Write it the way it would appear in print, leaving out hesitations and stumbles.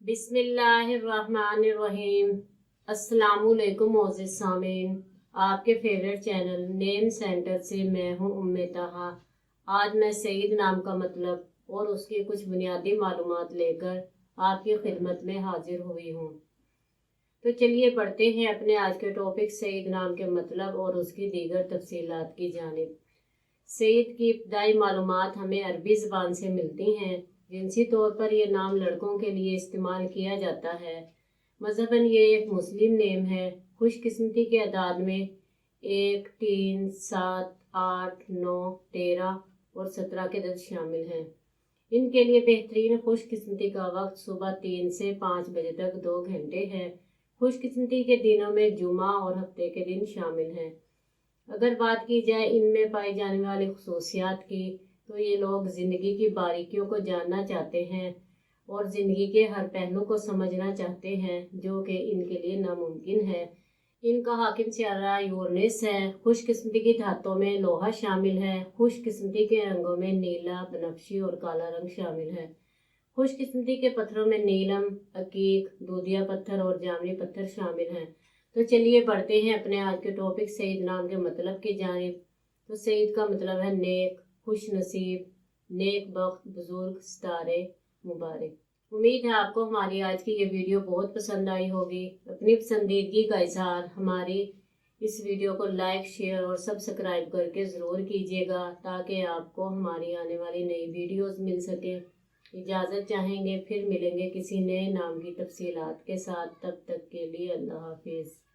बिस्मिल्लाहिर्रहमानिर्रहीम। अस्सलामुअलैकुम मोअज़्ज़िज़ सामीन, आपके फेवरेट चैनल नेम सेंटर से मैं हूँ उम्मे तहा। आज मैं सईद नाम का मतलब और उसकी कुछ बुनियादी मालूमात लेकर आपकी खिदमत में हाजिर हुई हूँ। तो चलिए पढ़ते हैं अपने आज के टॉपिक सईद नाम के मतलब और उसकी दीगर तफसीलात की जानिब। सईद की इब्तदाई मालूमात हमें अरबी ज़बान से मिलती हैं। जिनसी तौर पर यह नाम लड़कों के लिए इस्तेमाल किया जाता है। मज़हबन ये एक मुस्लिम नेम है। खुशकिस्मती के अदाद में 1, 3, 7, 8, 9, 13 और 17 के अदद शामिल हैं। इनके लिए बेहतरीन खुशकिस्मती का वक्त सुबह 3 से 5 बजे तक 2 घंटे है। खुशकिस्मती के दिनों में जुमा और हफ्ते के दिन शामिल हैं। अगर बात की जाए इनमें पाई जाने वाली खसूसियात की, तो ये लोग ज़िंदगी की बारीकियों को जानना चाहते हैं और ज़िंदगी के हर पहलू को समझना चाहते हैं, जो कि इनके लिए नामुमकिन है। इनका हाकिम सियारा यूरेनस है। खुशकिस्मती की धातों में लोहा शामिल है। खुशकिस्मती के रंगों में नीला, बनफशी और काला रंग शामिल है। खुशकिस्मती के पत्थरों में नीलम, अकीक, दूधिया पत्थर और जामनी पत्थर शामिल हैं। तो चलिए पढ़ते हैं अपने आज के टॉपिक सईद नाम के मतलब की जानिब। तो सईद का मतलब है नेक, खुश नसीब, नेक बख्त, बुजुर्ग, सितारे, मुबारक। उम्मीद है आपको हमारी आज की ये वीडियो बहुत पसंद आई होगी। अपनी पसंदीदगी का इजहार हमारी इस वीडियो को लाइक, शेयर और सब्सक्राइब करके ज़रूर कीजिएगा, ताकि आपको हमारी आने वाली नई वीडियोस मिल सके। इजाज़त चाहेंगे, फिर मिलेंगे किसी नए नाम की तफसीलात के साथ। तब तक के लिए अल्लाह हाफिज़।